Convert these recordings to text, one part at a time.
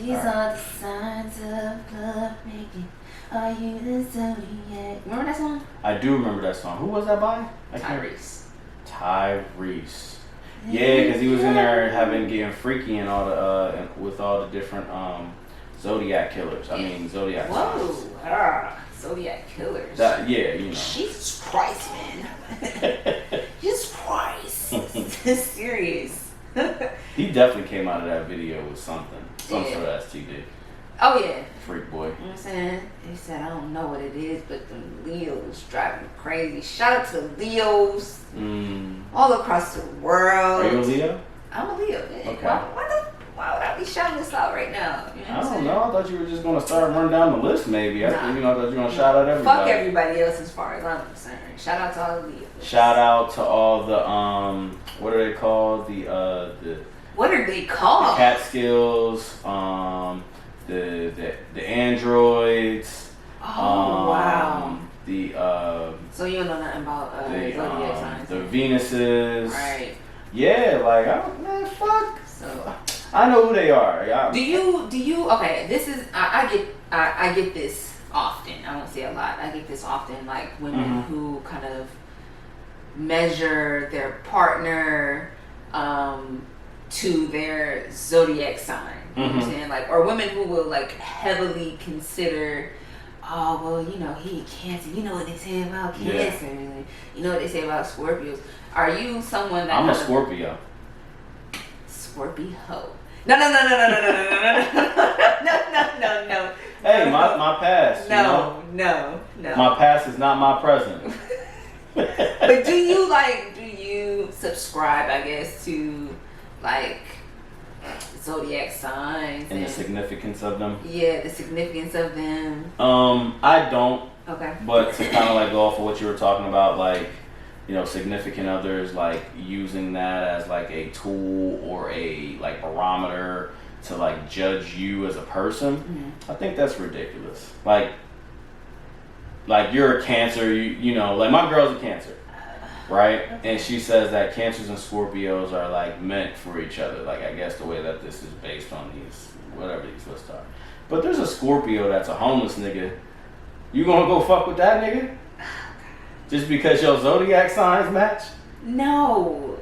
These are the signs of love making. Are you the zodiac? Remember that song? I do remember that song. Who was that by? Tyrese. Tyrese. Yeah, because he was in there getting freaky and all the with all the different zodiac killers. I mean zodiac. Whoa, zodiac killers. Yeah, you know. Jesus Christ, man. Jesus Christ. Serious. He definitely came out of that video with some sort of STD. Oh yeah. Freak boy. You know what I'm saying? He said, I don't know what it is, but the Leos drive me crazy. Shout out to the Leos all across the world. Are you a Leo? I'm a Leo, man. Okay. Why would I be shouting this out right now? You know I don't know. I thought you were just going to start running down the list maybe. I thought you were going to shout out everybody. Fuck everybody else as far as I'm concerned. Shout out to all the Leos. Shout out to all the, what are they called? What are they called? The Catskills, the androids. Oh, wow. So you don't know nothing about zodiac signs. The Venuses. Right. Yeah, like, man, fuck. So I know who they are. Yeah. Do you? Okay, this is I get this often. I won't say a lot. I get this often, like women who kind of measure their partner to their zodiac sign. You know what I'm saying? Like, or women who will like heavily consider, oh well, you know, he Cancer. You know what they say about Cancer. Yeah. You know what they say about Scorpios. Are you someone that I'm a Scorpio. Scorpio. No. No. Hey, my past. No. My past is not my present. But do you subscribe, I guess, to like zodiac signs and the significance of them? Yeah, the significance of them. I don't. Okay. But to kind of like go off of what you were talking about, like, you know, significant others, like using that as like a tool or a like barometer to like judge you as a person, I think that's ridiculous. Like you're a Cancer, you know, like my girl's a Cancer, right? And she says that Cancers and Scorpios are like meant for each other. Like, I guess the way that this is based on these, whatever these lists are. But there's a Scorpio that's a homeless nigga. You gonna go fuck with that nigga? Just because your zodiac signs match? No.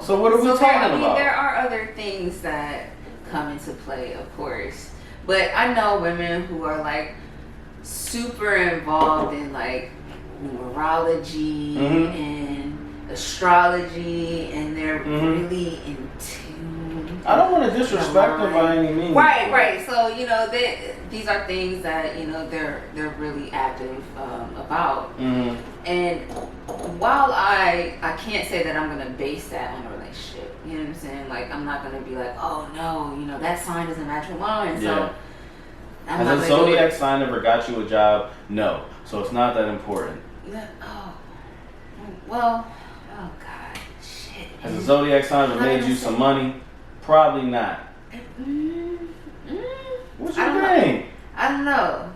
So what are we talking about? I mean, there are other things that come into play, of course. But I know women who are like super involved in like numerology and astrology, and they're really in tune. I don't want to disrespect them by any means. Right. So, you know, these are things that, you know, they're really active about. And while I can't say that I'm going to base that on a relationship, you know what I'm saying? Like, I'm not going to be like, oh no, you know, that sign doesn't match with mine. So has a zodiac sign ever got you a job? No. So it's not that important. Yeah. Oh. Well, oh God. Shit. Has a zodiac sign ever made you some money? Probably not. What's your name? I don't know.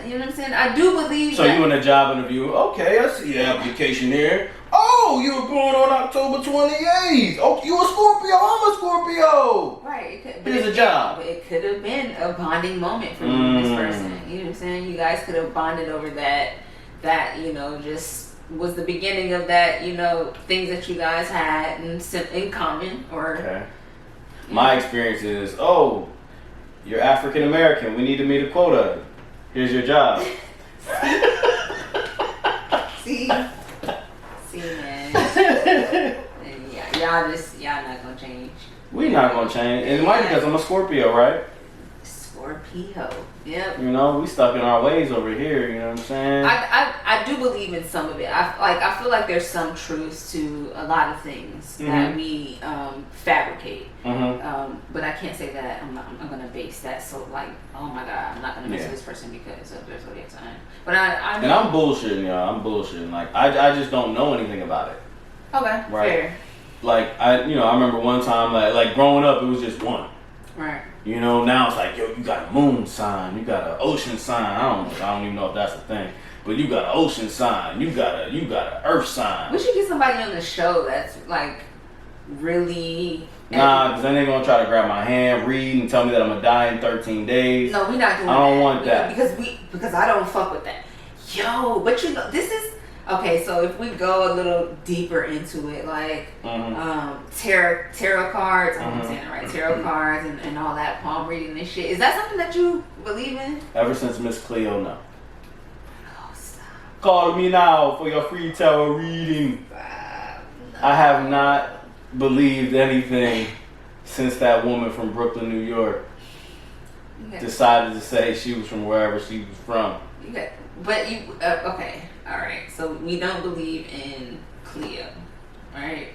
You know what I'm saying? I do believe so you in a job interview. Okay, I see your application here. Oh, you were born on October 28th. Oh, you a Scorpio. I'm a Scorpio. Right. Here's a job. It could have been a bonding moment for you and this person. You know what I'm saying? You guys could have bonded over that, you know, just was the beginning of that, you know, things that you guys had in common. Or okay. My experience is, oh, you're African American. We need to meet a quota. Here's your job. See, man. Y'all not gonna change. We not gonna change. And it might be because I'm a Scorpio, right? Scorpio. Yep. You know, we stuck in our ways over here. You know what I'm saying? I do believe in some of it. I feel like there's some truths to a lot of things that we fabricate. But I can't say that I'm gonna base that. So like, oh my God, I'm not gonna mess with this person because of their zodiac sign. But I and I'm bullshitting, y'all. I'm bullshitting. Like I just don't know anything about it. Okay. Right. Fair. Like I remember one time like growing up, it was just one. Right. You know, now it's like, yo, you got a moon sign, you got an ocean sign. I don't even know if that's a thing, but you got an ocean sign, you got a earth sign. We should get somebody on the show that's like really Nah, because then they're going to try to grab my hand, read, and tell me that I'm going to die in 13 days. No, we're not doing that. I don't want that. Because I don't fuck with that. Yo, but you know, this is... Okay, so if we go a little deeper into it, like tarot cards, I'm saying it right, tarot cards and all that, palm reading and shit, is that something that you believe in? Ever since Miss Cleo, no. Oh, stop. Call me now for your free tarot reading. No. I have not believed anything since that woman from Brooklyn, New York decided to say she was from wherever she was from. But you, okay, all right. So we don't believe in Cleo, right?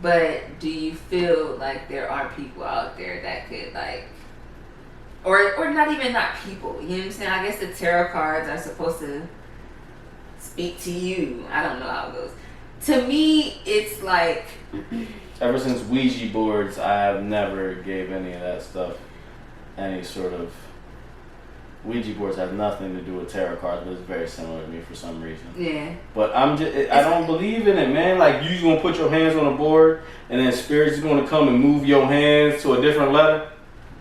But do you feel like there are people out there that could like, or not even not people? You know what I'm saying? I guess the tarot cards are supposed to speak to you. I don't know how it goes. To me, it's like. Ever since Ouija boards, I have never gave any of that stuff any sort of. Ouija boards have nothing to do with tarot cards, but it's very similar to me for some reason. Yeah. But I don't believe in it, man. Like, you gonna put your hands on a board, and then spirits is gonna come and move your hands to a different letter.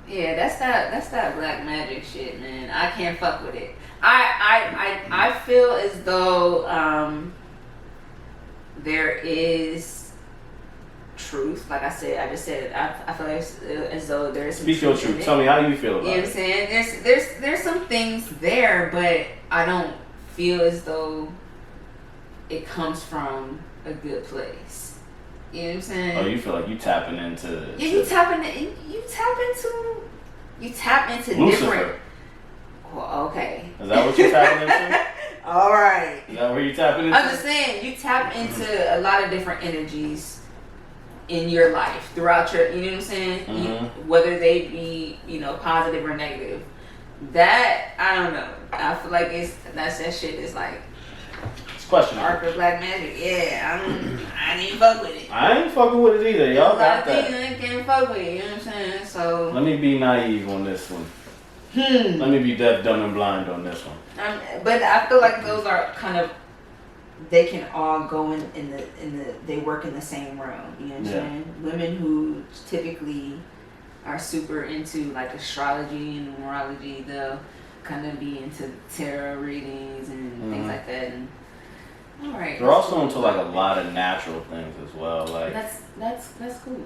Yeah, that's that black magic shit, man. I can't fuck with it. I feel as though there is truth. Like I just said, I feel as though there's some Speak your truth. Tell me how you feel about it. You know what I'm saying? There's some things there, but I don't feel as though it comes from a good place. You know what I'm saying? Oh, you feel like you tapping into? Yeah, you tap into Lucifer. different. Well, okay. Is that what you're tapping into? All right. Is that where you tapping into? I'm just saying, you tap into a lot of different energies in your life throughout your, you know what I'm saying? Mm-hmm. Whether they be, positive or negative. That, I don't know. I feel like that shit is like It's questionable. dark or black magic. Yeah, I didn't fuck with it. I ain't fucking with it either. Y'all got that. I can't fuck with it, you know what I'm saying? So Let me be naive on this one. Let me be deaf, dumb, and blind on this one. But I feel like those are kind of, they can all go in the they work in the same realm. You know what I'm saying? Women who typically are super into like astrology and numerology, they'll kind of be into tarot readings and things like that. And all right, They're also into like a lot of natural things as well. Like that's cool.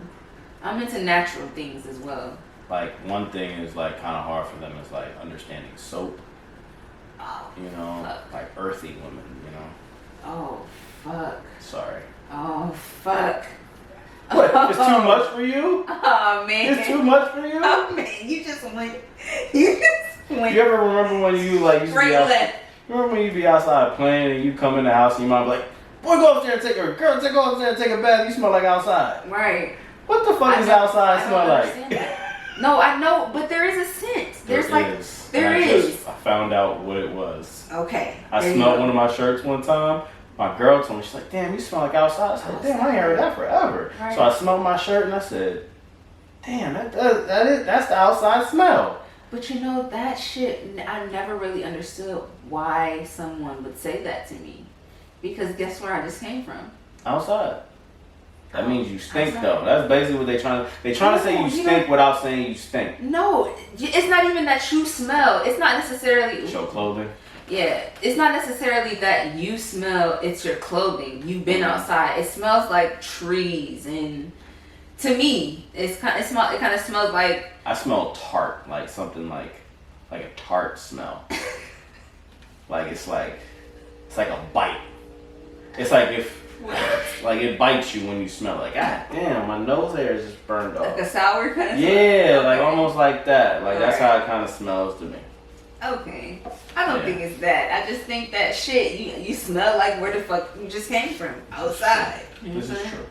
I'm into natural things as well. Like one thing is like kind of hard for them is like understanding soap. Oh, fuck. Like earthy women. Oh, fuck. Sorry. Oh, fuck. What? It's too much for you? Oh, man. It's too much for you? Oh, man. You just went. You ever remember when you like used to be outside? Remember when you be outside playing and you come in the house and your mom be like, boy, go upstairs and take a girl, go upstairs and take a bath. You smell like outside. Right. What the fuck does outside smell like? No, I know, but there is a scent. There is. I found out what it was. Okay. I smelled one of my shirts one time. My girl told me, she's like, damn, you smell like outside. I said, damn, I ain't heard that forever. Right. So I smelled my shirt and I said, damn, that's the outside smell. But that shit, I never really understood why someone would say that to me. Because guess where I just came from? Outside. That means you stink though. That's basically what they're trying to say you stink without saying you stink. No, it's not even that you smell. It's not necessarily your clothing. Yeah, it's not necessarily that you smell, it's your clothing. You've been outside. It smells like trees, and to me, it kind of smells like, I smell tart, like something like a tart smell. it's like a bite. It's like like it bites you when you smell it. Like, god damn, my nose hair is just burned off. Like a sour kind of smell? Yeah, like almost like that. Like that's how it kind of smells to me. Okay. I don't think it's that. I just think that shit, you smell like where the fuck you just came from. Outside. This is true.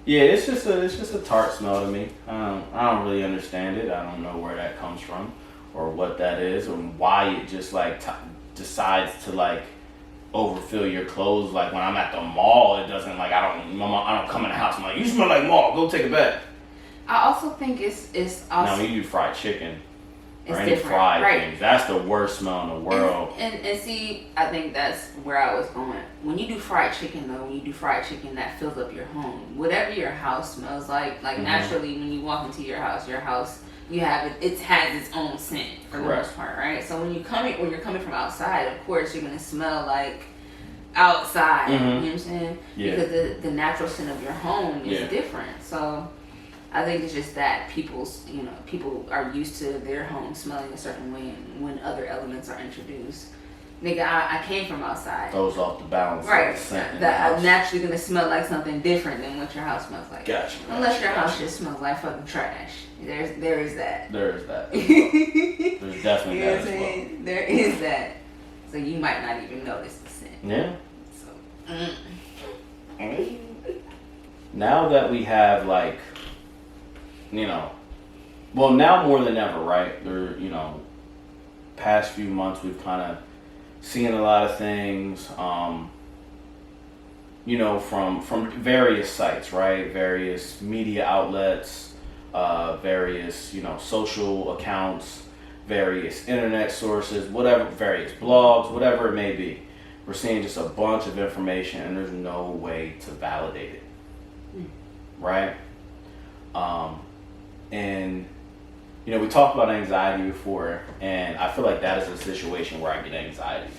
Yeah, it's just a tart smell to me. I don't really understand it. I don't know where that comes from or what that is or why it just like decides to like overfill your clothes. Like when I'm at the mall, it doesn't like I don't come in the house. I'm like, you smell like mall. Go take a bath. I also think it's also. No, you do fried chicken. or any different, fried right? things. That's the worst smell in the world. And see, I think that's where I was going. When you do fried chicken, though, that fills up your home. Whatever your house smells like naturally, when you walk into your house, you have it. It has its own scent for the most part, right? So when you're coming from outside, of course, you're gonna smell like outside. You know what I'm saying? Yeah. Because the natural scent of your home is different. So I think it's just that people are used to their home smelling a certain way, and when other elements are introduced, nigga, I came from outside. Throws off the balance. Right. Of the scent That I'm naturally gonna smell like something different than what your house smells like. Gotcha. Unless your house just smells like fucking trash. There is that. There is that. There's definitely that as well. There is that. So you might not even notice the scent. Yeah. So. Now that we have well, now more than ever, right? There, past few months we've kind of seen a lot of things, from various sites, right? Various media outlets, various, social accounts, various internet sources, whatever, various blogs, whatever it may be. We're seeing just a bunch of information and there's no way to validate it, right? And we talked about anxiety before, and I feel like that is a situation where I get anxiety,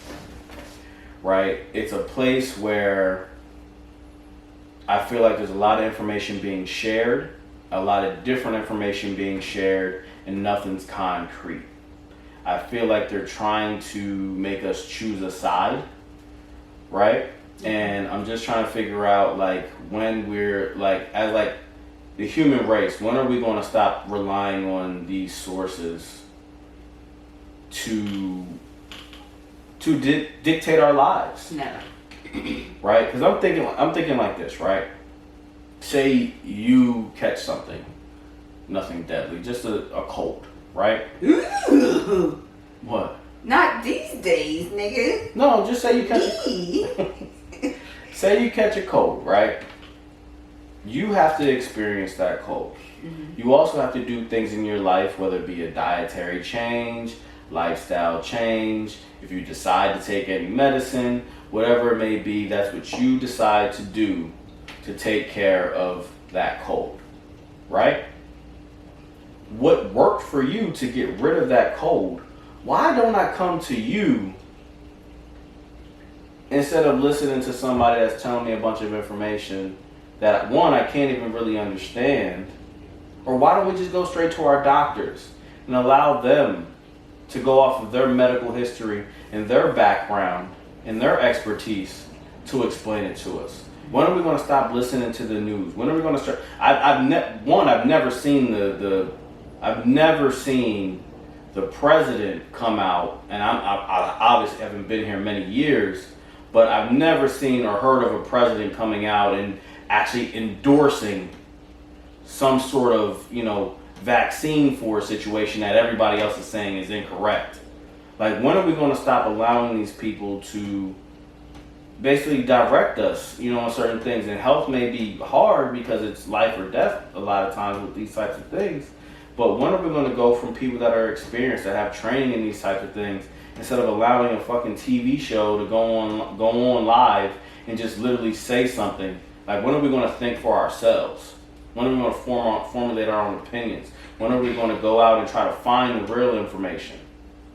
right? It's a place where I feel like there's a lot of information being shared, a lot of different information being shared, and nothing's concrete. I feel like they're trying to make us choose a side, right? And I'm just trying to figure out, when we're, as the human race, when are we going to stop relying on these sources to dictate our lives? Never. Right? Because I'm thinking like this, right? Say you catch something, nothing deadly, just a cold, right? Ooh. What? Not these days, nigga. No, just say you catch say you catch a cold, right? You have to experience that cold. Mm-hmm. You also have to do things in your life, whether it be a dietary change, lifestyle change, if you decide to take any medicine, whatever it may be, that's what you decide to do to take care of that cold, right? What worked for you to get rid of that cold, why don't I come to you instead of listening to somebody that's telling me a bunch of information that, one, I can't even really understand? Or why don't we just go straight to our doctors and allow them to go off of their medical history and their background and their expertise to explain it to us? When are we going to stop listening to the news? When are we going to start? I've never seen I've never seen the president come out, and I obviously haven't been here many years, but I've never seen or heard of a president coming out and actually endorsing some sort of, vaccine for a situation that everybody else is saying is incorrect. When are we going to stop allowing these people to basically direct us, on certain things? And health may be hard because it's life or death a lot of times with these types of things. But when are we going to go from people that are experienced, that have training in these types of things, instead of allowing a fucking TV show to go on live and just literally say something? When are we going to think for ourselves? When are we going to formulate our own opinions? When are we going to go out and try to find the real information?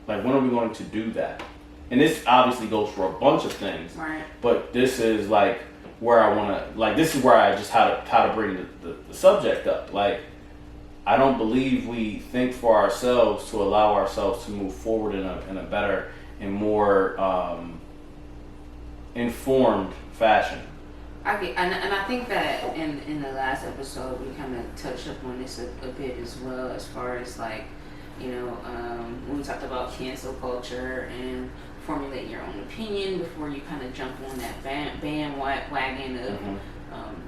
When are we going to do that? And this obviously goes for a bunch of things. Right. But this is where I want to, this is where I just how to bring the subject up. I don't believe we think for ourselves to allow ourselves to move forward in a better and more informed fashion. And I think that in the last episode we kind of touched upon this a bit as well, as far as when we talked about cancel culture and formulate your own opinion before you kind of jump on that bandwagon of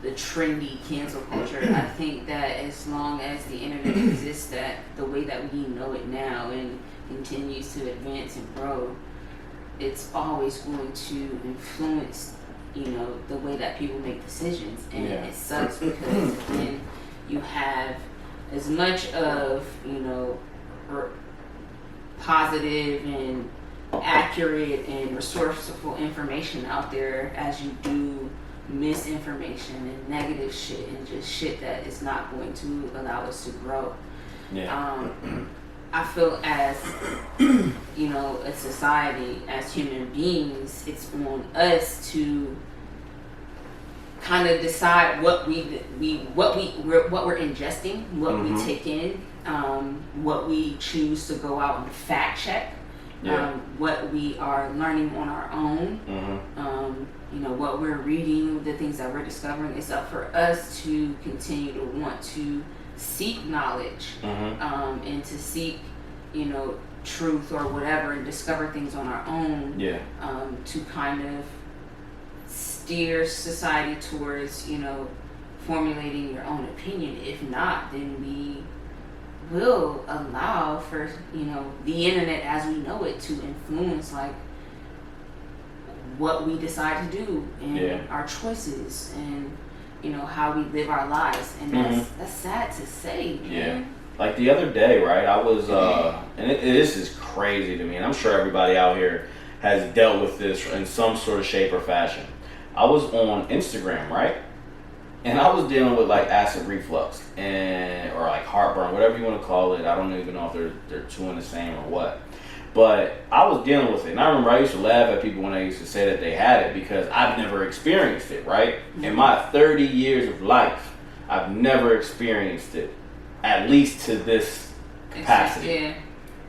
the trendy cancel culture. I think that as long as the internet exists the way that we know it now and continues to advance and grow, it's always going to influence the way that people make decisions. And it sucks because then you have as much of positive and accurate and resourceful information out there as you do misinformation and negative shit and just shit that is not going to allow us to grow. Yeah. I feel as a society, as human beings, it's on us to kind of decide what we're ingesting, what we take in, what we choose to go out and fact check, what we are learning on our own, what we're reading, the things that we're discovering. It's up for us to continue to want to seek knowledge, and to seek, truth or whatever, and discover things on our own, to kind of steer society towards, formulating your own opinion. If not, then we will allow for, the internet as we know it to influence like what we decide to do and our choices and how we live our lives. And that's sad to say, man. Yeah. Like the other day, right, I was and this is crazy to me, and I'm sure everybody out here has dealt with this in some sort of shape or fashion. I was on Instagram, right? And I was dealing with like acid reflux or like heartburn, whatever you want to call it. I don't even know if they're two in the same or what. But I was dealing with it. And I remember I used to laugh at people when they used to say that they had it because I've never experienced it, right? In my 30 years of life, I've never experienced it, at least to this capacity.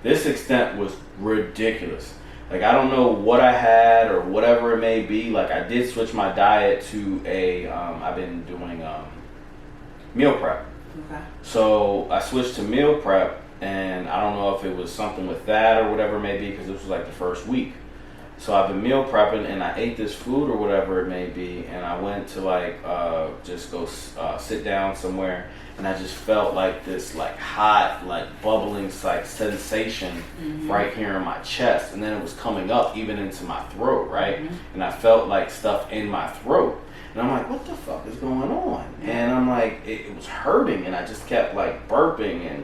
This extent was ridiculous. Like, I don't know what I had or whatever it may be. Like, I did switch my diet to I've been doing meal prep. Okay. So I switched to meal prep, and I don't know if it was something with that or whatever it may be, because this was like the first week. So I've been meal prepping, and I ate this food or whatever it may be, and I went to like just go sit down somewhere, and I just felt like this like hot, like bubbling like sensation right here in my chest, and then it was coming up even into my throat, right? And I felt like stuff in my throat, and I'm like, what the fuck is going on? And I'm like, it was hurting, and I just kept like burping, and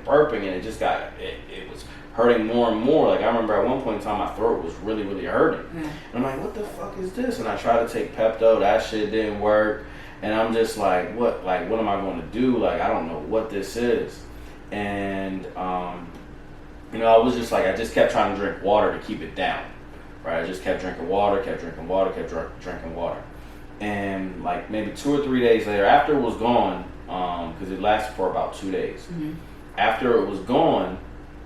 it just got it was hurting more and more. Like, I remember at one point in time my throat was really, really hurting. And I'm like, what the fuck is this? And I tried to take Pepto, that shit didn't work. And I'm just like, what am I going to do? Like, I don't know what this is. And I was just like, I just kept trying to drink water to keep it down, right? I just kept drinking water. And like maybe 2 or 3 days later, after it was gone, because it lasted for about 2 days, after it was gone,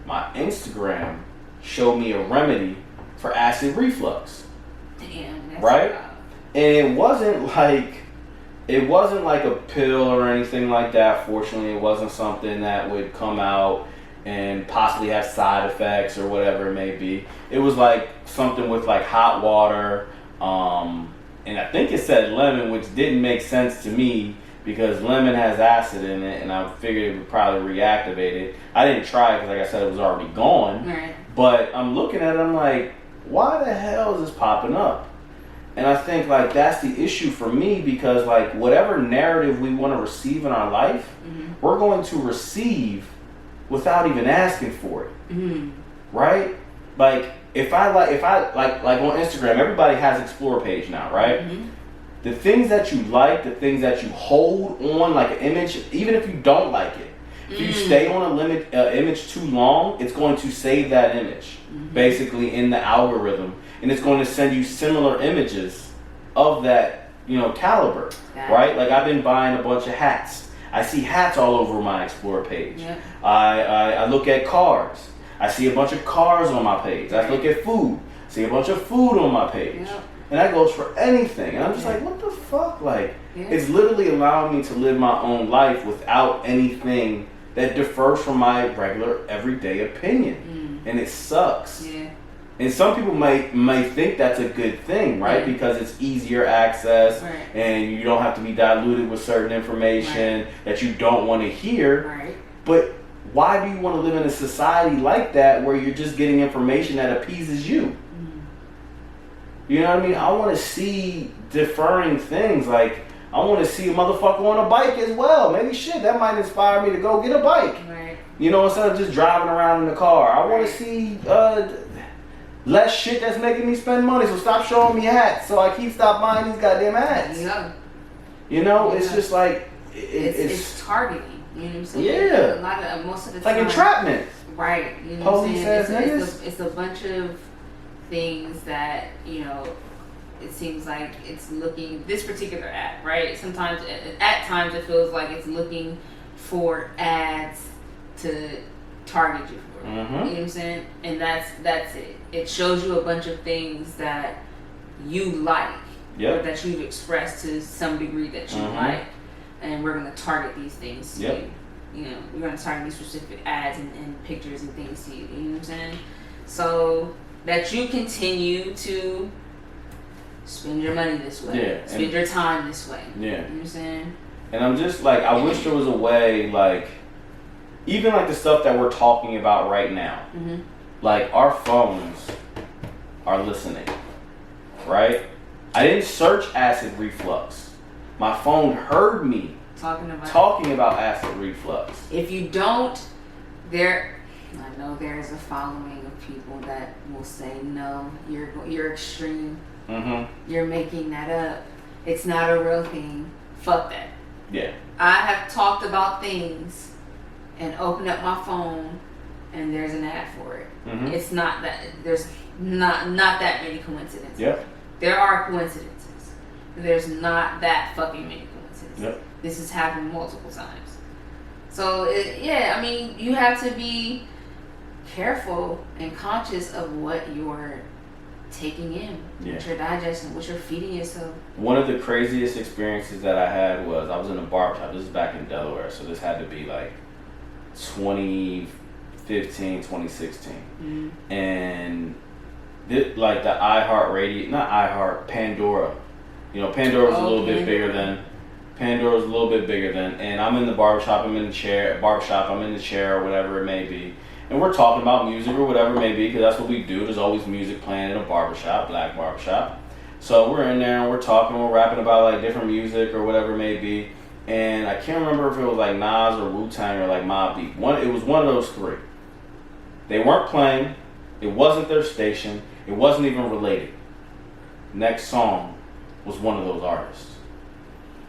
my Instagram showed me a remedy for acid reflux. Damn, that's right? wild. And it wasn't like a pill or anything like that. Fortunately, it wasn't something that would come out and possibly have side effects or whatever it may be. It was like something with like hot water, and I think it said lemon, which didn't make sense to me, because lemon has acid in it, and I figured it would probably reactivate it. I didn't try it because, like I said, it was already gone. Right. But I'm looking at it, I'm like, why the hell is this popping up? And I think, like, that's the issue for me, because, like, whatever narrative we want to receive in our life, we're going to receive without even asking for it. Right? Like, if I on Instagram, everybody has Explore page now, right? The things that you like, the things that you hold on, like an image, even if you don't like it, if you stay on image too long, it's going to save that image, basically, in the algorithm, and it's going to send you similar images of that, caliber, right? Like, I've been buying a bunch of hats. I see hats all over my Explore page. I look at cars. I see a bunch of cars on my page. I look at food. See a bunch of food on my page. And that goes for anything. And I'm just like, what the fuck? Like, it's literally allowing me to live my own life without anything that differs from my regular, everyday opinion. And it sucks. And some people may think that's a good thing, right? Because it's easier access, and you don't have to be diluted with certain information that you don't want to hear. But why do you want to live in a society like that, where you're just getting information that appeases you? You know what I mean? I want to see differing things. Like, I want to see a motherfucker on a bike as well. Maybe shit, that might inspire me to go get a bike. You know, instead of just driving around in the car, I want to see less shit that's making me spend money. So stop showing me hats. So I stop buying these goddamn hats. Yeah. You know, it's just like it's targeting. You know what I'm saying? Yeah. A lot of most of the it's time. like entrapment. Right. You know Police what I'm ass saying? niggas. It's a bunch of things that, you know, it seems like it's looking, this particular app, right? Sometimes, at times it feels like it's looking for ads to target you for. Mm-hmm. You know what I'm saying? And that's it. It shows you a bunch of things that you like. Yep. Or that you've expressed to some degree that you like. And we're going to target these things to you. You know, we're going to target these specific ads and pictures and things to you. You know what I'm saying? So that you continue to spend your money this way. Yeah. Spend your time this way. Yeah. You know what I'm saying? And I'm just like, I wish there was a way, like, even like the stuff that we're talking about right now, like our phones are listening, right? I didn't search acid reflux. My phone heard me talking about acid reflux. If you don't, I know there's a following of people that will say, no, you're extreme. You're making that up. It's not a real thing. Fuck that. Yeah. I have talked about things and opened up my phone and there's an ad for it. It's not that, there's not that many coincidences. Yep. There are coincidences. There's not that fucking many coincidences. Yep. This has happened multiple times. So, I mean, you have to be careful and conscious of what you're taking in, what you're digesting, what you're feeding yourself. One of the craziest experiences that I had was I was in a barbershop. This is back in Delaware, so this had to be like 2015, 2016. And like the iHeartRadio, not iHeart, Pandora. You know, Pandora's a little bit bigger than, and I'm in the barbershop, I'm in the chair or whatever it may be. And we're talking about music or whatever it may be, because that's what we do. There's always music playing in a barbershop, black barbershop. So we're in there and we're talking, we're rapping about like different music or whatever it may be. And I can't remember if it was like Nas or Wu-Tang or like Mobb Deep. It was one of those three. They weren't playing. It wasn't their station. It wasn't even related. Next song was one of those artists.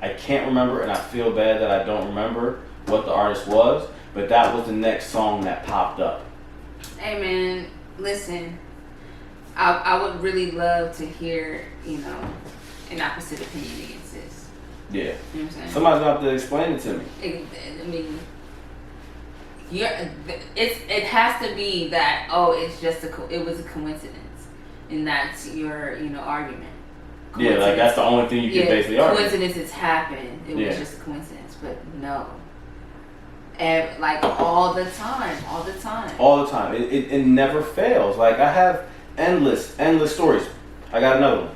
I can't remember, and I feel bad that I don't remember what the artist was, but that was the next song that popped up. Hey man, listen, I would really love to hear, you know, an opposite opinion against this. Yeah. You know what I'm saying? Somebody's going to have to explain it to me. I mean, it has to be that, it's just it was a coincidence, and that's your, you know, argument. Yeah, like that's the only thing you can basically argue. Coincidences happen. It was just a coincidence, but no. And like all the time. It never fails. Like I have endless stories. I got another one.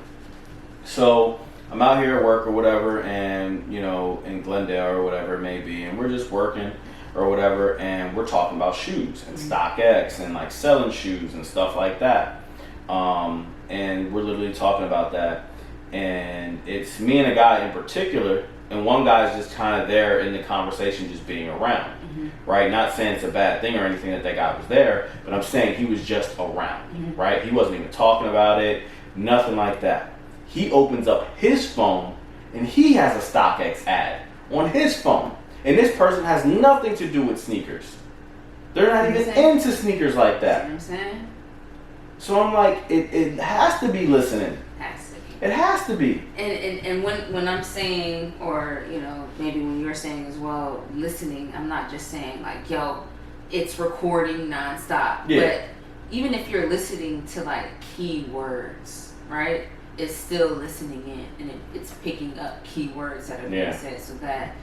So I'm out here at work or whatever, and you know, in Glendale or whatever it may be, and we're just working or whatever, and we're talking about shoes and StockX and like selling shoes and stuff like that. And we're literally talking about that. And it's me and a guy in particular, and one guy's just kind of there in the conversation, just being around, right? Not saying it's a bad thing or anything that guy was there, but I'm saying he was just around, right? He wasn't even talking about it, nothing like that. He opens up his phone, and he has a StockX ad on his phone, and this person has nothing to do with sneakers. They're not even into sneakers like that. You know what I'm saying? So I'm like, it has to be listening. It has to be. And when I'm saying, or you know, maybe when you're saying as well, listening, I'm not just saying like, yo, it's recording nonstop. Yeah. But even if you're listening to like keywords, right? It's still listening in, and it's picking up keywords that are being said, so that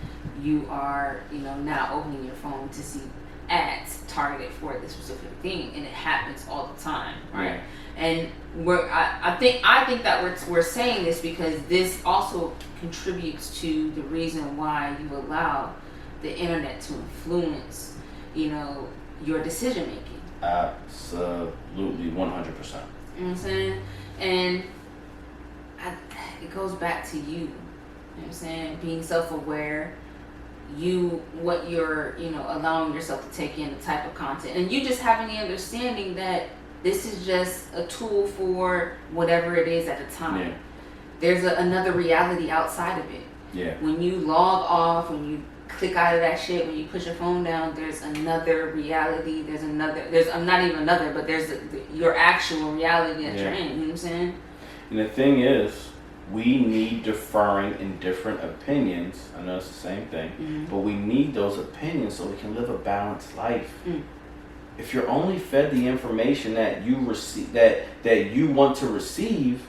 you are, you know, now opening your phone to see ads targeted for this specific thing, and it happens all the time, right? Yeah. And I think that we're saying this because this also contributes to the reason why you allow the internet to influence, you know, your decision making. Absolutely, 100%. You know what I'm saying? And it goes back to you. You know what I'm saying? Being self-aware. what you're, allowing yourself to take in, the type of content, and you just having the understanding that this is just a tool for whatever it is at the time. Yeah. There's another reality outside of it. Yeah. When you log off, when you click out of that shit, when you put your phone down, there's another reality. There's not even another, but there's your actual reality that you're in. You know what I'm saying? And the thing is, we need differing and different opinions. I know it's the same thing, but we need those opinions so we can live a balanced life. If you're only fed the information that you receive, that you want to receive,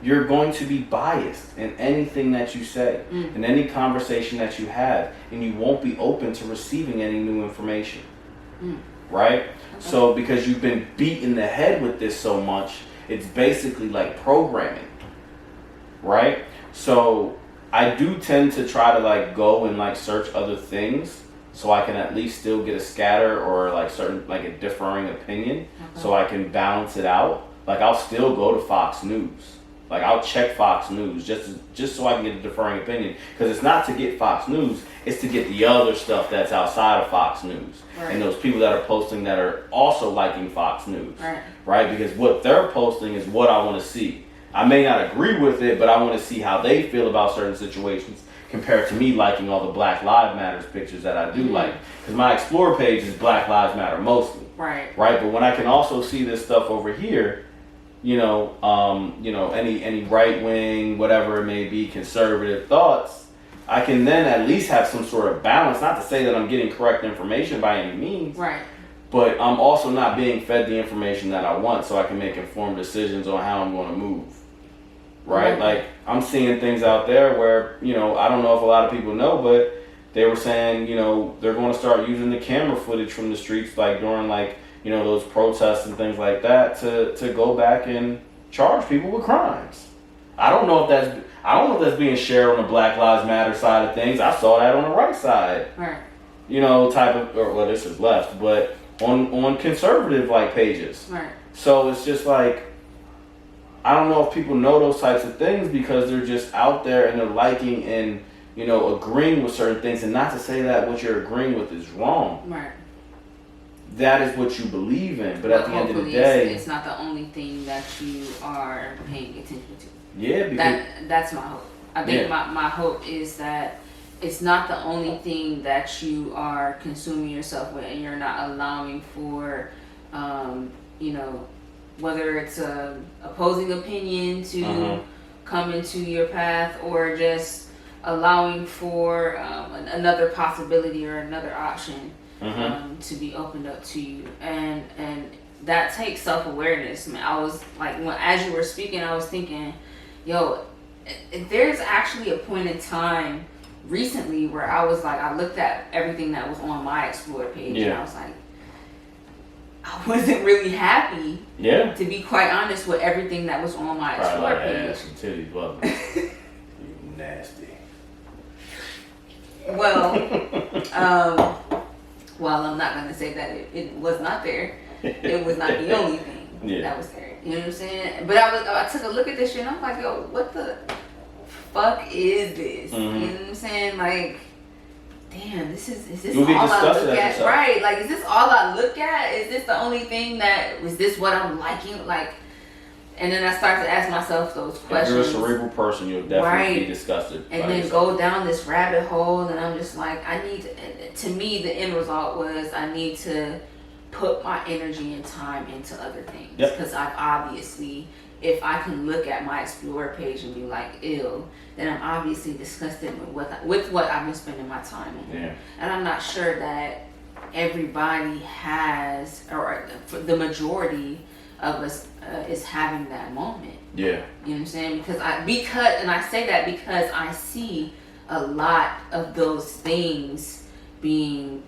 you're going to be biased in anything that you say, in any conversation that you have, and you won't be open to receiving any new information. Right? Okay. So because you've been beat in the head with this so much, it's basically like programming. Right? So I do tend to try to like go and like search other things so I can at least still get a scatter or like certain like a differing opinion, so I can balance it out. Like I'll still go to Fox News. Like I'll check Fox News just so I can get a differing opinion, because it's not to get Fox News, it's to get the other stuff that's outside of Fox News, and those people that are posting that are also liking Fox News, right? Because what they're posting is what I want to see. I may not agree with it, but I want to see how they feel about certain situations compared to me liking all the Black Lives Matter pictures that I do like. Because my Explore page is Black Lives Matter mostly. Right. But when I can also see this stuff over here, any right wing, whatever it may be, conservative thoughts, I can then at least have some sort of balance. Not to say that I'm getting correct information by any means. Right. But I'm also not being fed the information that I want, so I can make informed decisions on how I'm going to move. Right? Like, I'm seeing things out there where, I don't know if a lot of people know, but they were saying, they're going to start using the camera footage from the streets, like during like, those protests and things like that to go back and charge people with crimes. I don't know if that's being shared on the Black Lives Matter side of things. I saw that on the right side. Right. This is left, but on conservative like pages. Right. So it's just like, I don't know if people know those types of things because they're just out there and they're liking and, agreeing with certain things. And not to say that what you're agreeing with is wrong. Right. That is what you believe in. But at the end of the day, it's not the only thing that you are paying attention to. Yeah, because that's my hope. I think my hope is that it's not the only thing that you are consuming yourself with, and you're not allowing for, whether it's a opposing opinion to come into your path, or just allowing for another possibility or another option to be opened up to you, and that takes self-awareness. I mean, I was like, as you were speaking, I was thinking, there's actually a point in time recently where I was like, I looked at everything that was on my Explore page, and I was like, I wasn't really happy, to be quite honest, with everything that was on my Explore page. Ass and titties, wasn't it? You nasty. Well, I'm not going to say that it was not there. It was not the only thing that was there. You know what I'm saying? But I took a look at this shit and I'm like, yo, what the fuck is this? You know what I'm saying? Like, damn, is this all I look at? Right, like, is this all I look at? Is this the only thing is this what I'm liking? Like, and then I start to ask myself those questions. If you're a cerebral person, you'll definitely be disgusted. And then go down this rabbit hole, and I'm just like, to me, the end result was I need to put my energy and time into other things. Because I've obviously, if I can look at my Explore page and be like, ew, then I'm obviously disgusted with what I've been spending my time on. Yeah. And I'm not sure that everybody has, or the majority of us is having that moment. Yeah. You know what I'm saying? Because I say that because I see a lot of those things being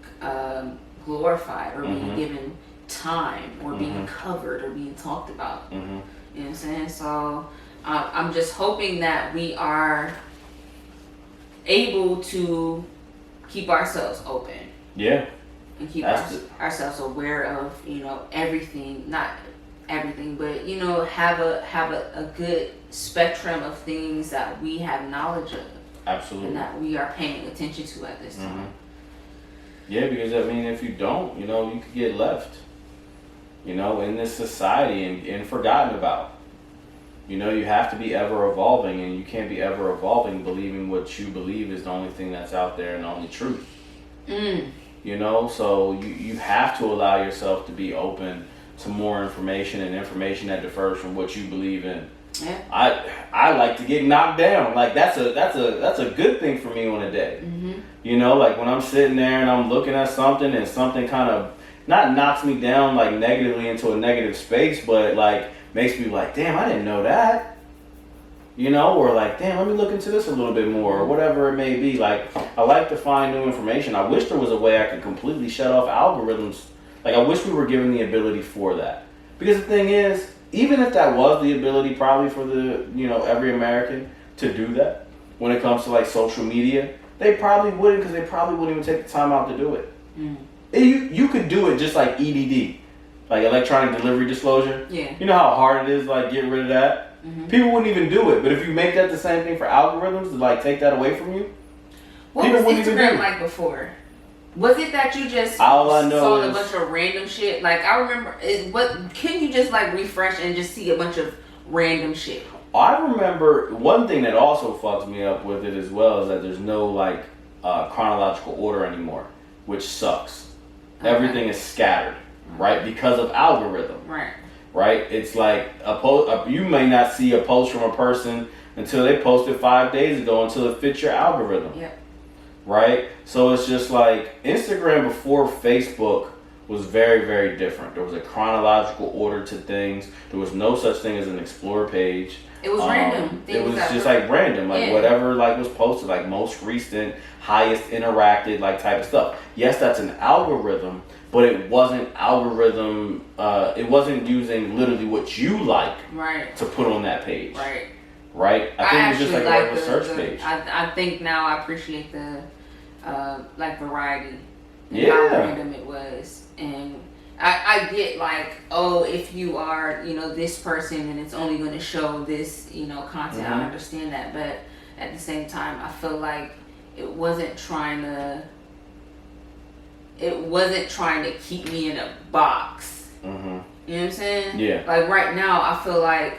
glorified or being given time or being covered or being talked about. You know what I'm saying? So I'm just hoping that we are able to keep ourselves open. Yeah. And keep ourselves aware of, everything, not everything, but have a good spectrum of things that we have knowledge of. Absolutely. And that we are paying attention to at this time. Yeah, because I mean, if you don't, you know, you could get left, you know, in this society and forgotten about. You know, you have to be ever evolving, and you can't be ever evolving believing what you believe is the only thing that's out there and the only truth. You know, so you have to allow yourself to be open to more information and information that differs from what you believe in. Yeah. I like to get knocked down. Like that's a good thing for me on a day. You know, like when I'm sitting there and I'm looking at something and something kind of not knocks me down like negatively into a negative space, but like makes me like, damn, I didn't know that. You know, or like, damn, let me look into this a little bit more, or whatever it may be. Like, I like to find new information. I wish there was a way I could completely shut off algorithms. Like, I wish we were given the ability for that. Because the thing is, even if that was the ability probably for the, you know, every American to do that, when it comes to like social media, they probably wouldn't, because they probably wouldn't even take the time out to do it. You could do it just like EDD. Like electronic delivery disclosure. Yeah. You know how hard it is to like get rid of that? People wouldn't even do it. But if you make that the same thing for algorithms to like take that away from you, what was Instagram like before? Was it that you just saw a bunch of random shit? Like I remember, can you just like refresh and just see a bunch of random shit? I remember one thing that also fucks me up with it as well is that there's no like chronological order anymore, which sucks. Okay. Everything is scattered. Right, because of algorithm. Right. It's like you may not see a post from a person until they posted 5 days ago until it fits your algorithm. Yep. Right. So it's just like Instagram before Facebook was very, very different. There was a chronological order to things. There was no such thing as an explore page. It was random. It was just like random, like whatever like was posted, like most recent, highest interacted, like type of stuff. Yes, that's an algorithm. But it wasn't algorithm, it wasn't using literally what you like to put on that page. Right? I think it was just like a regular search page. I think now I appreciate the like variety and how random it was. And I get like, oh, if you are, you know, this person and it's only going to show this, you know, content, I understand that. But at the same time, I feel like it wasn't trying to keep me in a box. You know what I'm saying? Yeah. Like right now, I feel like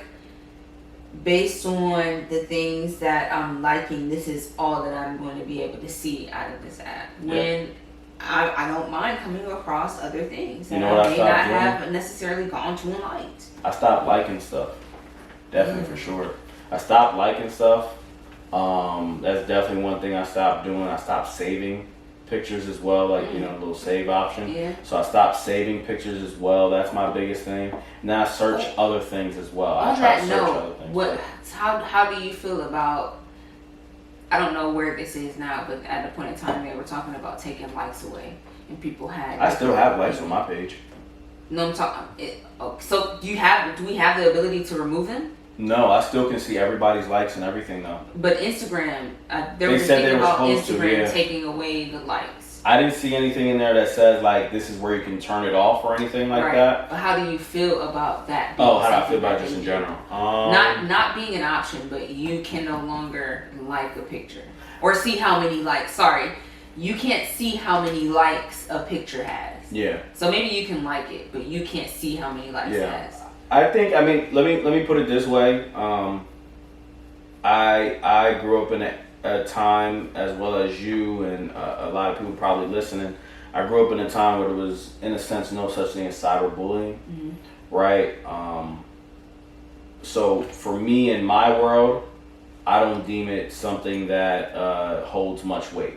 based on the things that I'm liking, this is all that I'm going to be able to see out of this app. When I don't mind coming across other things that I may not have necessarily gone to and liked. I stopped liking stuff. Definitely for sure. I stopped liking stuff. That's definitely one thing I stopped doing. I stopped saving pictures as well, like you know, a little save option. So I stopped saving pictures as well. That's my biggest thing. Now I search other things as well. I try to search other things. How do you feel about? I don't know where this is now, but at the point in time they were talking about taking likes away, and people had. I still have likes on my page. No, I'm talking. So do we have the ability to remove them? No, I still can see everybody's likes and everything though. But Instagram, there was a thing about Instagram taking away the likes. I didn't see anything in there that says like this is where you can turn it off or anything like that. But how do you feel about that? Oh, how do I feel about it just in general? Not being an option, but you can no longer like a picture or see how many likes. Sorry, you can't see how many likes a picture has. Yeah. So maybe you can like it, but you can't see how many likes it has. I mean, let me put it this way. I grew up in a time, as well as you and a lot of people probably listening, I grew up in a time where there was, in a sense, no such thing as cyberbullying, right? So for me, in my world, I don't deem it something that holds much weight,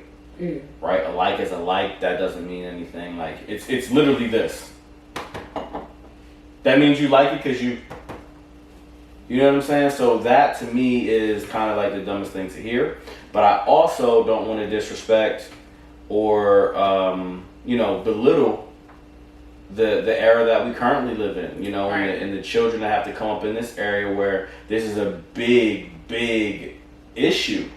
right? A like is a like. That doesn't mean anything. Like it's literally this. That means you like it because you know what I'm saying? So that to me is kind of like the dumbest thing to hear. But I also don't want to disrespect or, belittle the era that we currently live in, you know, and the children that have to come up in this area where this is a big, big issue,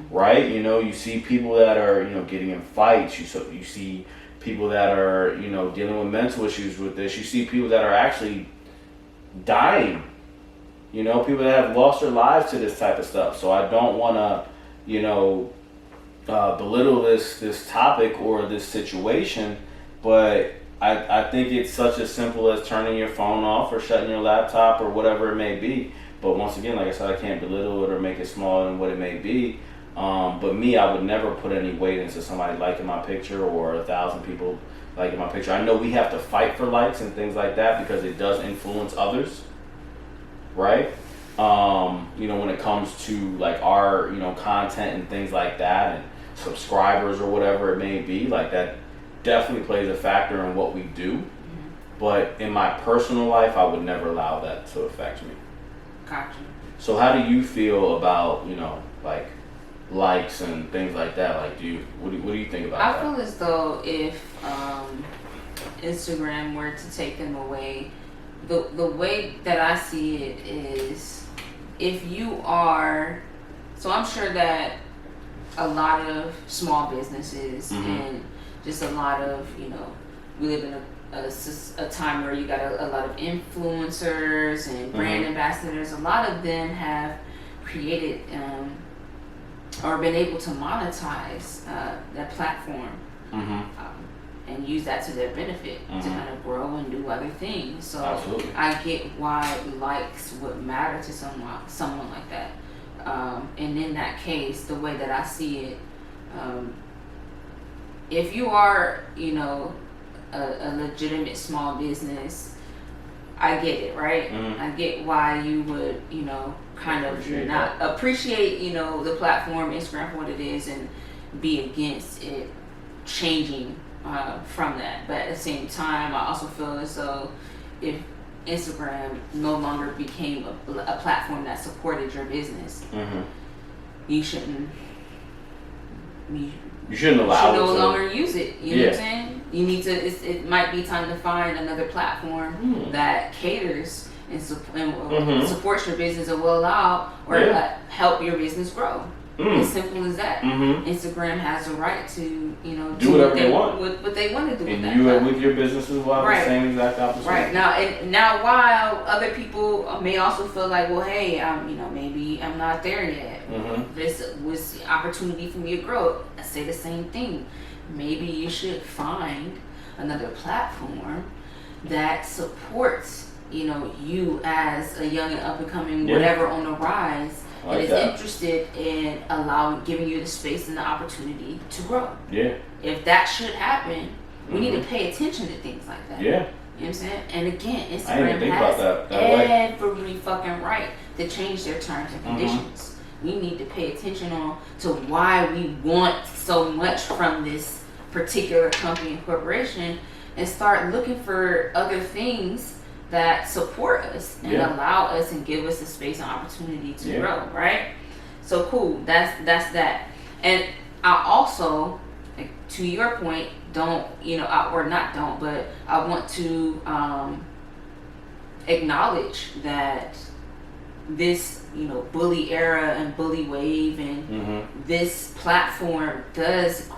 right? You know, you see people that are, you know, getting in fights. You see people that are, you know, dealing with mental issues with this. You see people that are actually dying. You know, people that have lost their lives to this type of stuff. So I don't want to belittle this topic or this situation, but I think it's such as simple as turning your phone off or shutting your laptop or whatever it may be. But once again, like I said, I can't belittle it or make it smaller than what it may be. But me, I would never put any weight into somebody liking my picture or 1,000 people liking my picture. I know we have to fight for likes and things like that because it does influence others, right? When it comes to like our, content and things like that and subscribers or whatever it may be, like that definitely plays a factor in what we do. Mm-hmm. But in my personal life, I would never allow that to affect me. Gotcha. So how do you feel about, like likes and things like that? Like, what do you think about that? I feel as though if Instagram were to take them away, the way that I see it is, if you are, so I'm sure that a lot of small businesses and just a lot of, we live in a time where you got a lot of influencers and brand ambassadors. A lot of them have created or been able to monetize that platform and use that to their benefit to kind of grow and do other things. So absolutely. I get why likes would matter to someone like that. And in that case, the way that I see it, if you are, a legitimate small business, I get it, right? I get why you would, kind of appreciate, the platform, Instagram for what it is, and be against it changing from that. But at the same time, I also feel as though if Instagram no longer became a platform that supported your business, you shouldn't. You shouldn't allow it no to longer use it. You know what I'm saying? You need to. It might be time to find another platform that caters and supports your business or will allow or help your business grow. As simple as that. Instagram has the right to, do whatever they want. What they want to do. And with you that. with your business as well, the same exact opposite. Right now, while other people may also feel like, well, hey, maybe I'm not there yet. This was the opportunity for me to grow. I say the same thing. Maybe you should find another platform that supports, you as a young and up and coming whatever on the rise. Like and is that. interested in giving you the space and the opportunity to grow. Yeah. If that should happen, we need to pay attention to things like that. Yeah. You know what I'm saying? And again, I didn't Instagram think has about that every fucking right to change their terms and conditions. We need to pay attention to why we want so much from this particular company and corporation and start looking for other things that support us and allow us and give us the space and opportunity to grow, right? So cool, that's that. And I also, like, to your point, but I want to acknowledge that this, bully era and bully wave and this platform does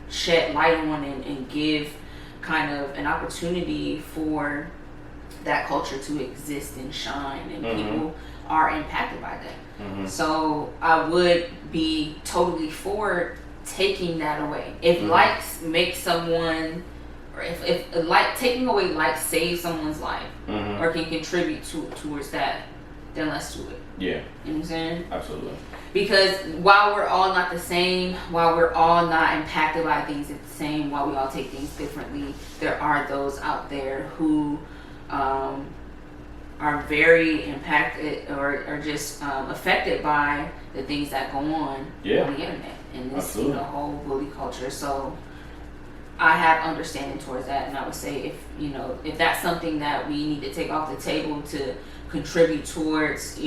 shed light on and give kind of an opportunity for that culture to exist and shine, and people are impacted by that. So I would be totally for taking that away. If likes make someone, or if taking away likes saves someone's life or can contribute towards that, then let's do it. Yeah. You know what I'm saying? Absolutely. Because while we're all not the same, while we're all not impacted by things the same, while we all take things differently, there are those out there who are very impacted or just affected by the things that go on the internet and this whole bully culture. So I have understanding towards that, and I would say if that's something that we need to take off the table to contribute towards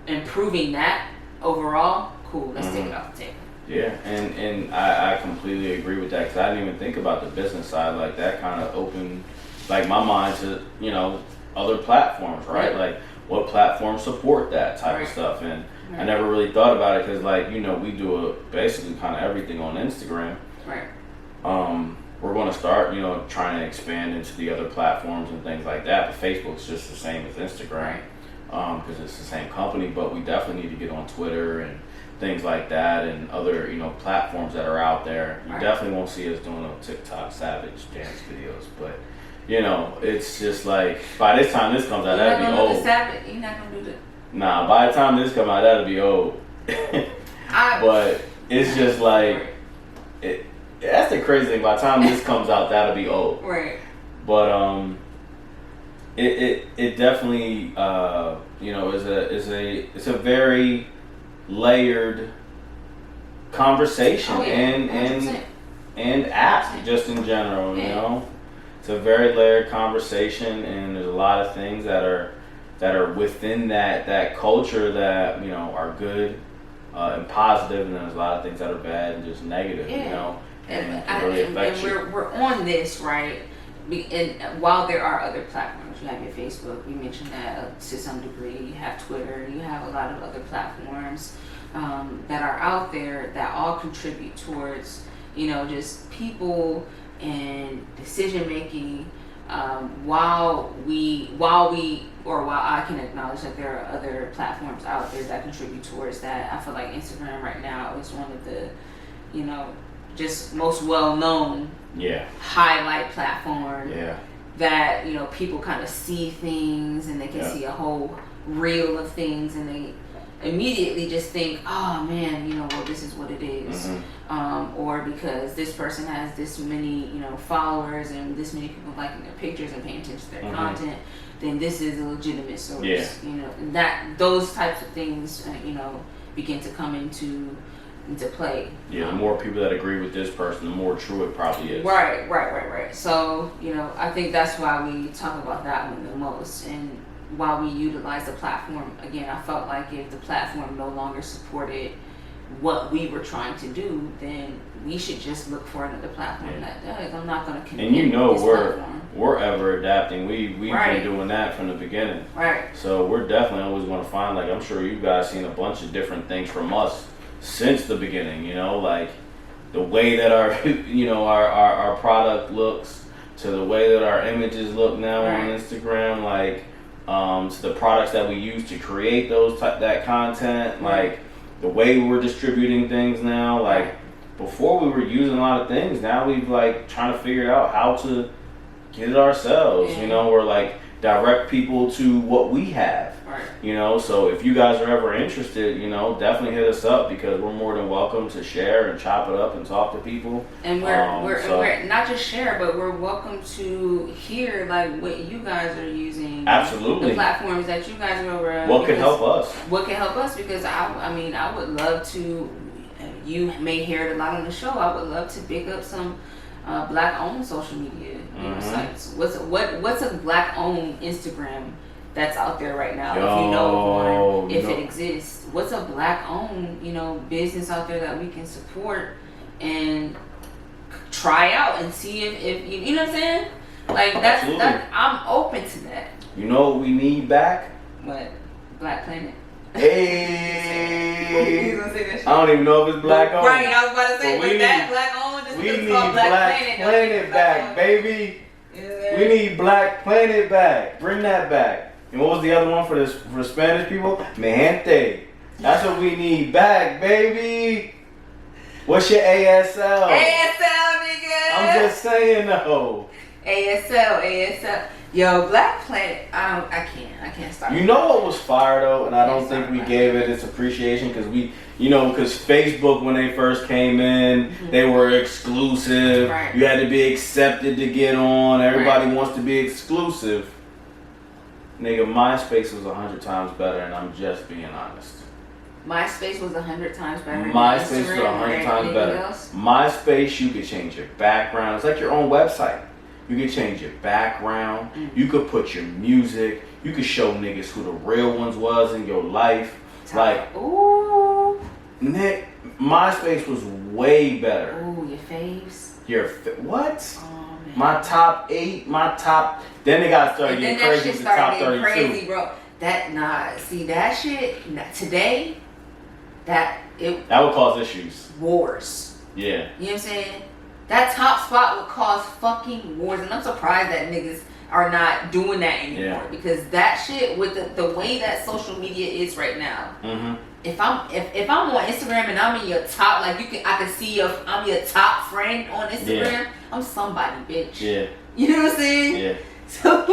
improving that overall, cool, let's take it off the table. Yeah, and I completely agree with that, because I didn't even think about the business side. Like, that kind of opened like my mind to other platforms, right? Like, what platforms support that type of stuff. And I never really thought about it because, we do basically kind of everything on Instagram. Right. We're going to start, trying to expand into the other platforms and things like that. But Facebook's just the same as Instagram. because it's the same company, but we definitely need to get on Twitter and things like that and other, platforms that are out there. You definitely won't see us doing no TikTok savage dance videos, but it's just like by this time this comes out, that'd be old. You're not gonna do that. Nah, by the time this comes out, that'll be old. But it's just like that's the crazy thing. By the time this comes out, that'll be old. Right. But it definitely is a very layered conversation and app just in general. It's a very layered conversation, and there's a lot of things that are within that culture that are good and positive, and there's a lot of things that are bad and just negative. And really affects you. We're on this, right? And while there are other platforms, you have your Facebook, we mentioned that to some degree, you have Twitter, you have a lot of other platforms that are out there that all contribute towards, just people and decision making. While I can acknowledge that there are other platforms out there that contribute towards that, I feel like Instagram right now is one of the, just most well-known highlight platform that people kind of see things and they can see a whole reel of things and they immediately just think, oh man, well, this is what it is. Or because this person has this many followers and this many people liking their pictures and paying attention to their content, then this is a legitimate source. And that those types of things begin to come into play. The more people that agree with this person, the more true it probably is. Right. So, I think that's why we talk about that one the most. And while we utilize the platform, again, I felt like if the platform no longer supported what we were trying to do, then we should just look for another platform that does. I'm not going to commit. And we're ever adapting. We've been doing that from the beginning. Right. So we're definitely always going to find, I'm sure you guys seen a bunch of different things from us since the beginning, like the way that our our product looks, to the way that our images look now on Instagram, to the products that we use to create that content, the way we're distributing things now. Before we were using a lot of things, now we've trying to figure out how to get it ourselves, or direct people to what we have. So if you guys are ever interested, definitely hit us up, because we're more than welcome to share and chop it up and talk to people. And we're not just share, but we're welcome to hear what you guys are using. Absolutely. The platforms that you guys are over. What can help us? What can help us? Because I would love to. You may hear it a lot on the show. I would love to pick up some black-owned social media sites. What's a black-owned Instagram that's out there right now? If you know of one, if it exists, what's a black-owned business out there that we can support and try out and see if you know what I'm saying? That I'm open to that. You know what we need back? What? Black Planet. Hey, You gonna say that shit? I don't even know if it's black owned. Right, I was about to say, but that black owned just we need called Black Planet back, baby. Yeah. We need Black Planet back. Bring that back. And what was the other one for the Spanish people? Mi gente. That's what we need back, baby. What's your ASL? ASL, nigga. I'm just saying though. ASL. Yo, Black Planet. I can't stop. You know what was fire though, and I don't think we gave it its appreciation, because because Facebook, when they first came in, they were exclusive. Right. You had to be accepted to get on. Everybody wants to be exclusive. Nigga, MySpace was 100 times better, and I'm just being honest. MySpace was 100 times better. MySpace was 100 times better. MySpace, you could change your background. It's like your own website. You could change your background. You could put your music. You could show niggas who the real ones was in your life. Ooh. Nick, MySpace was way better. Ooh, your faves. What? Oh, man. My top 8, then they got started getting crazy with the top 32. Crazy, bro. That shit, today, that would cause issues. Wars. Yeah. You know what I'm saying? That top spot would cause fucking wars, and I'm surprised that niggas are not doing that anymore. Yeah. Because that shit, with the way that social media is right now, if I'm on Instagram and I'm in your top, like I can see I'm your top friend on Instagram, I'm somebody, bitch. Yeah. You know what I'm saying? Yeah. So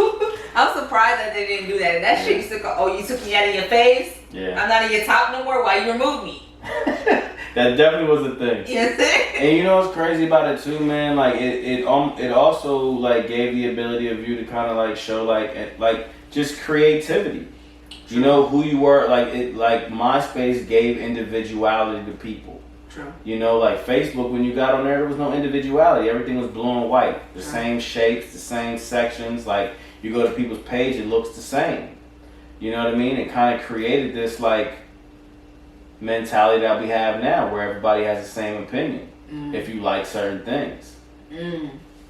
I'm surprised that they didn't do that. That shit used to go, oh, you took me out of your face? Yeah. I'm not in your top no more? Why you removed me? That definitely was a thing. Yes. And you know what's crazy about it too, man? Like it also like gave the ability of you to kind of like show like just creativity. True. You know who you were. Like MySpace gave individuality to people. True. You know, like Facebook, when you got on there was no individuality. Everything was blue and white. The same shapes, the same sections. Like you go to people's page, it looks the same. You know what I mean? It kind of created this like mentality that we have now where everybody has the same opinion if you like certain things.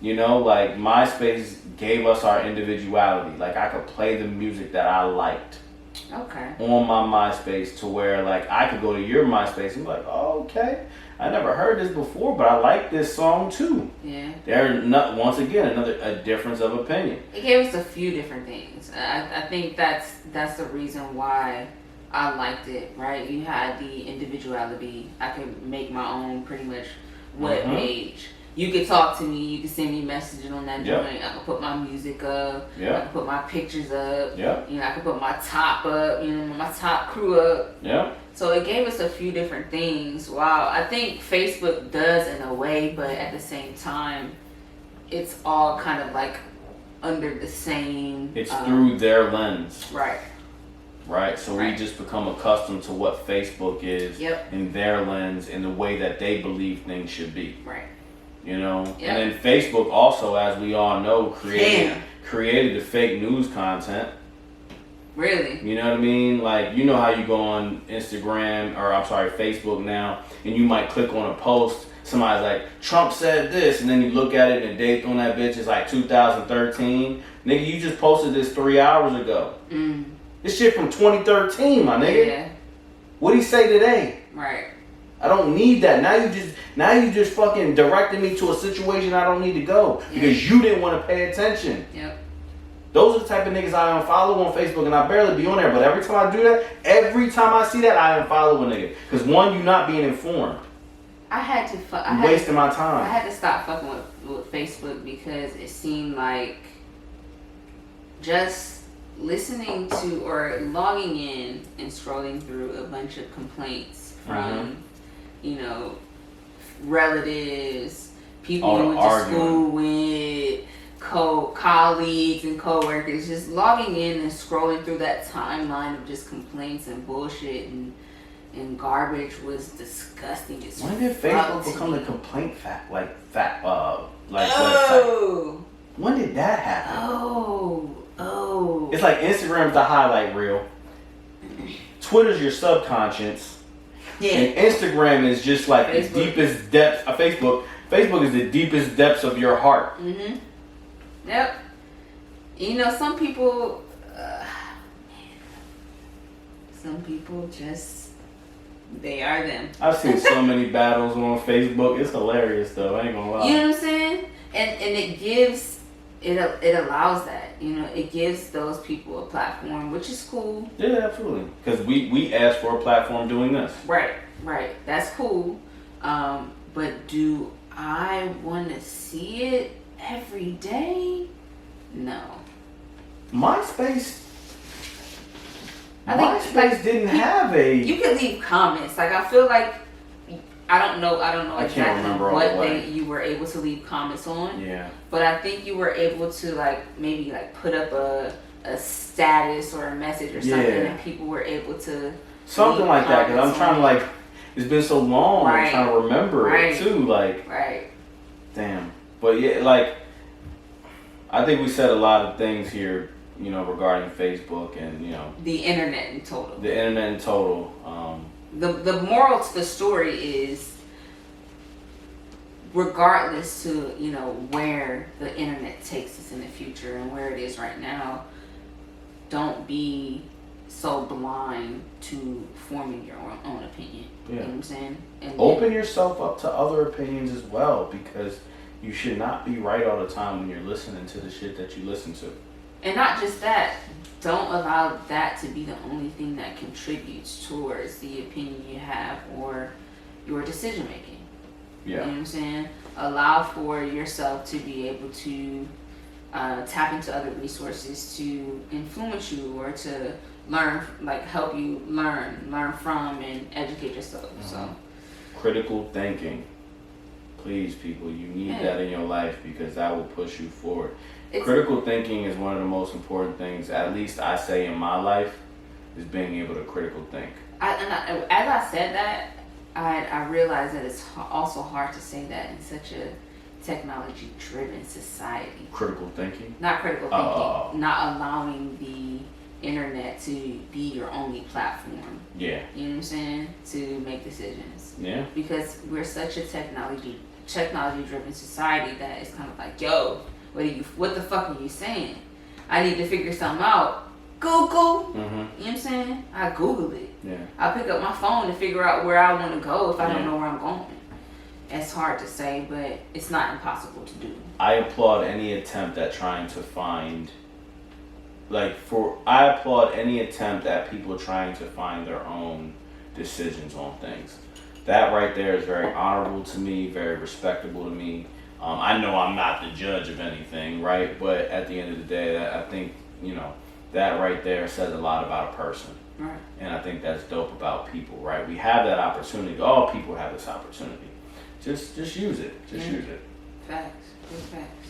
You know, like MySpace gave us our individuality. Like I could play the music that I liked on my MySpace, to where like I could go to your MySpace and be like, oh, okay, I never heard this before, but I like this song too. Yeah. There's not, once again, a difference of opinion. It gave us a few different things. I think that's the reason why I liked it, right? You had the individuality. I could make my own pretty much web page. You could talk to me. You could send me messages on that joint. I could put my music up. I could put my pictures up. You know, I could put my top up. You know, my top crew up. So it gave us a few different things. Wow, I think Facebook does in a way, but at the same time, it's all kind of like under the same. It's through their lens. Right, so we just become accustomed to what Facebook is in their lens, in the way that they believe things should be. Right. You know? And then Facebook also, as we all know, created the fake news content. Really? You know what I mean? Like, you know how you go on Instagram, or I'm sorry, Facebook now, and you might click on a post, somebody's like, Trump said this, and then you look at it and the date on that bitch is like 2013. Nigga, you just posted this 3 hours ago. This shit from 2013, my nigga. Yeah. What'd he say today? Right. I don't need that. Now you just fucking directed me to a situation I don't need to go because you didn't want to pay attention. Yep. Those are the type of niggas I unfollow on Facebook, and I barely be on there. But every time I do that, every time I see that, I unfollow a nigga. Because one, you're not being informed. I'm wasting my time. I had to stop fucking with Facebook because it seemed like just listening to or logging in and scrolling through a bunch of complaints from, you know, relatives, people you went to school with, colleagues and co-workers, just logging in and scrolling through that timeline of just complaints and bullshit and garbage was disgusting. When did Facebook become the complaint website? When did that happen? It's like Instagram's the highlight reel. Twitter's your subconscious. Yeah. And Instagram is just like the deepest depths. Facebook is the deepest depths of your heart. Yep. You know, some people just, they are them. I've seen so many battles on Facebook. It's hilarious though. I ain't gonna lie. You know what I'm saying? And it gives, it allows that. You know, it gives those people a platform, which is cool. Yeah, absolutely. Because we asked for a platform doing this. Right. That's cool. But do I want to see it every day? No. MySpace didn't have a... You can leave comments. Like, I feel like... I don't know exactly what you were able to leave comments on. Yeah. But I think you were able to, like, maybe, like, put up a status or a message or something, and people were able to... Something like that, because I'm trying to, like... It's been so long, I'm trying to remember it, too, like... Right. Damn. But, yeah, like... I think we said a lot of things here, you know, regarding Facebook and, you know... The internet in total. The moral to the story is, regardless to, you know, where the internet takes us in the future and where it is right now, don't be so blind to forming your own opinion. Yeah. You know what I'm saying? And open yourself up to other opinions as well, because, you should not be right all the time when you're listening to the shit that you listen to. And not just that, don't allow that to be the only thing that contributes towards the opinion you have or your decision making. Yeah. You know what I'm saying? Allow for yourself to be able to tap into other resources to influence you or to learn, like help you learn from and educate yourself. Mm-hmm. So critical thinking. Please, people, you need that in your life because that will push you forward. Critical thinking is one of the most important things, at least I say in my life, is being able to critical think. As I said that, I realized that it's also hard to say that in such a technology-driven society. Critical thinking? Not critical thinking. Not allowing the internet to be your only platform. Yeah. You know what I'm saying? To make decisions. Yeah. Because we're such a technology-driven society that it's kind of like, yo, what the fuck are you saying? I need to figure something out. Google. Mm-hmm. You know what I'm saying? I Google it. Yeah. I pick up my phone to figure out where I want to go if I don't know where I'm going. It's hard to say, but it's not impossible to do. I applaud any attempt at trying to find, I applaud any attempt at people trying to find their own decisions on things. That right there is very honorable to me, very respectable to me. I know I'm not the judge of anything, right? But at the end of the day, I think, that right there says a lot about a person. Right. And I think that's dope about people, right? We have that opportunity. All people have this opportunity. Just use it. Just use it. Facts. Good facts.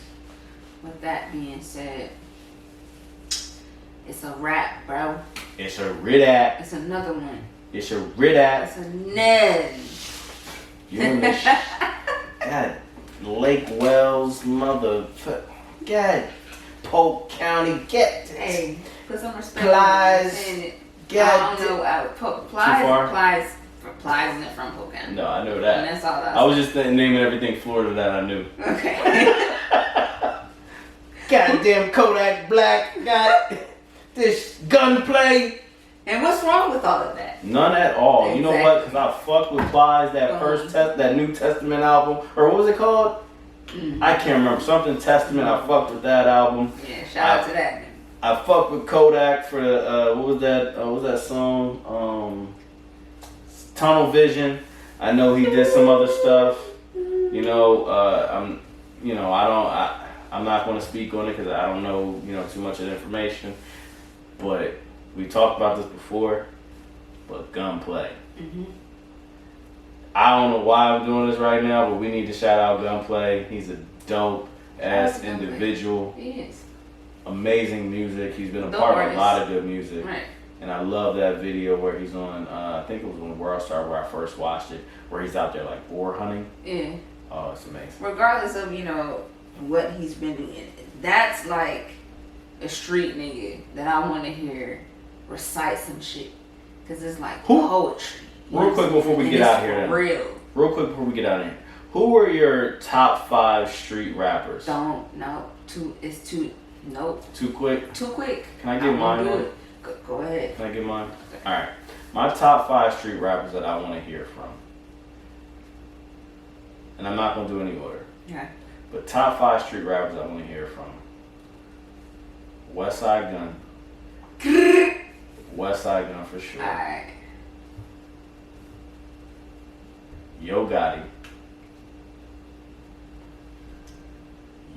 With that being said, it's a wrap, bro. It's a rid-at. It's another one. It's a rid-at. It's a Ned. You and this God, Lake Wells, motherfucker. God, Polk County, get it. Hey, put some respect Plies. on it. God, I don't know. Plies isn't from Polk County. No, I know that. And that's all I was just naming everything Florida that I knew. Okay. Goddamn Kodak Black got this gunplay. And what's wrong with all of that? None at all. Exactly. You know what? Because I fucked with Plies, that New Testament album. Or what was it called? Mm-hmm. I can't remember. Something Testament. I fucked with that album. Yeah, shout out to that. I fucked with Kodak for the, what was that song? Tunnel Vision. I know he did some other stuff. I'm not going to speak on it because I don't know, too much of the information. But we talked about this before. But Gunplay. Mm-hmm. I don't know why I'm doing this right now, but we need to shout out Gunplay. He's a dope ass individual. He is. Amazing music. He's been a part of a lot of good music. Right. And I love that video where he's on, I think it was on World Star where I first watched it, where he's out there like boar hunting. Yeah. Oh, it's amazing. Regardless of, what he's been doing, that's like a street nigga that I want to hear recite some shit. Because it's like poetry. Real quick before we get out here. Real quick before we get out of here. Who are your top 5 street rappers? Nope. Too quick? Too quick. Can I get mine? Go ahead. Can I get mine? Okay. Alright. My top 5 street rappers that I want to hear from. And I'm not going to do any order. Okay. But top 5 street rappers I want to hear from. Westside Gun. Westside Gun for sure. Alright. Yo Gotti.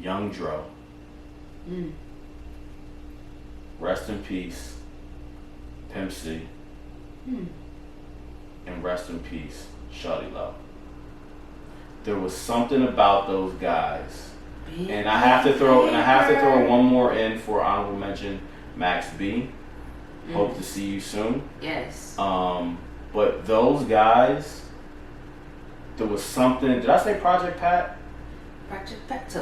Young Dro. Rest in peace, Pimp C. And rest in peace, Shawty Love. There was something about those guys, and I have to throw one more in for honorable mention, Max B. Hope to see you soon. Yes. But those guys, there was something. Did I say Project Pat? Project Pat.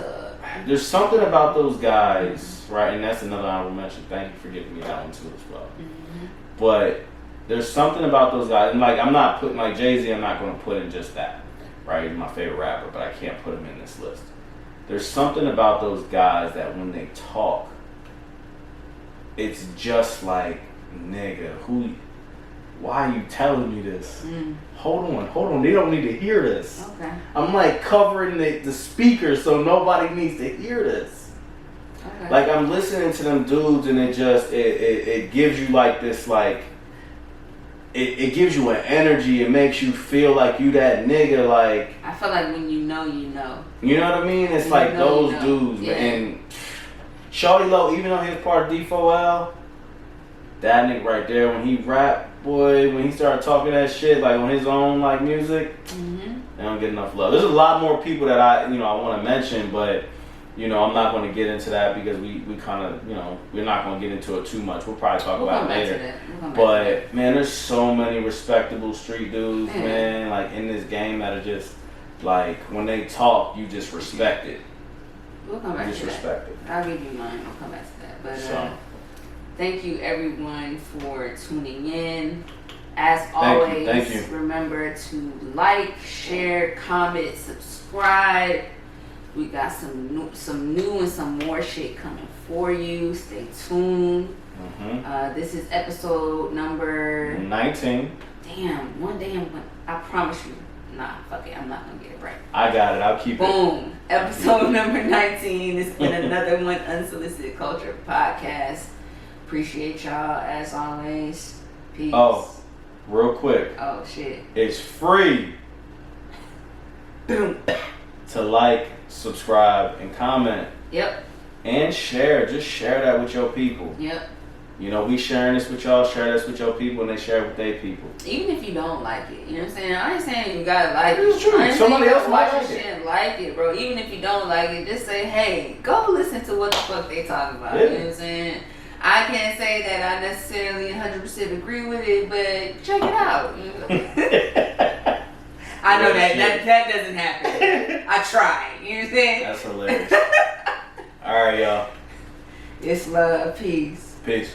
There's something about those guys, right? And that's another honorable mention. Thank you for giving me that one too as well. Mm-hmm. But there's something about those guys, and I'm not putting Jay-Z. I'm not going to put in just that, right? He's my favorite rapper, but I can't put him in this list. There's something about those guys that when they talk, it's just like, nigga, why are you telling me this? Hold on. They don't need to hear this. Okay. I'm like covering the speakers so nobody needs to hear this. Okay. Like I'm listening to them dudes and it gives you like this like it gives you an energy. It makes you feel like you that nigga. Like I feel like when you know, you know. You know what I mean? It's like those dudes, man. And Shawty Low, even though he's part of D4L, that nigga right there, when he rap, boy, when he started talking that shit, like on his own like music, they don't get enough love. There's a lot more people that I want to mention, but I'm not going to get into that because we kind of, we're not going to get into it too much. We'll probably talk about it later. But man, there's so many respectable street dudes, man, like in this game that are just like when they talk, you just respect it. We'll come back to that. Respect it. I'll give you mine. We'll come back to that. But thank you everyone for tuning in. As always, thank you. Remember to like, share, comment, subscribe. We got some new and some more shit coming for you. Stay tuned. This is episode number 19. Damn, one day I promise you. Nah, fuck it. I'm not gonna get it right. I got it. I'll keep it. Boom. Episode number 19. It's been another one Unsolicited Culture podcast. Appreciate y'all as always. Peace. Oh, real quick. Oh shit. It's free. Boom. To like, subscribe, and comment. Yep. And share. Just share that with your people. Yep. We sharing this with y'all, share this with your people, and they share it with their people. Even if you don't like it, you know what I'm saying? I ain't saying you gotta like it. It's true. Somebody else might like it. And like it, bro. Even if you don't like it, just say, hey, go listen to what the fuck they talking about. You know what I'm saying? I can't say that I necessarily 100% agree with it, but check it out. I know that doesn't happen. I tried. You know what I'm saying? That's hilarious. All right, y'all. It's love. Peace. Peace.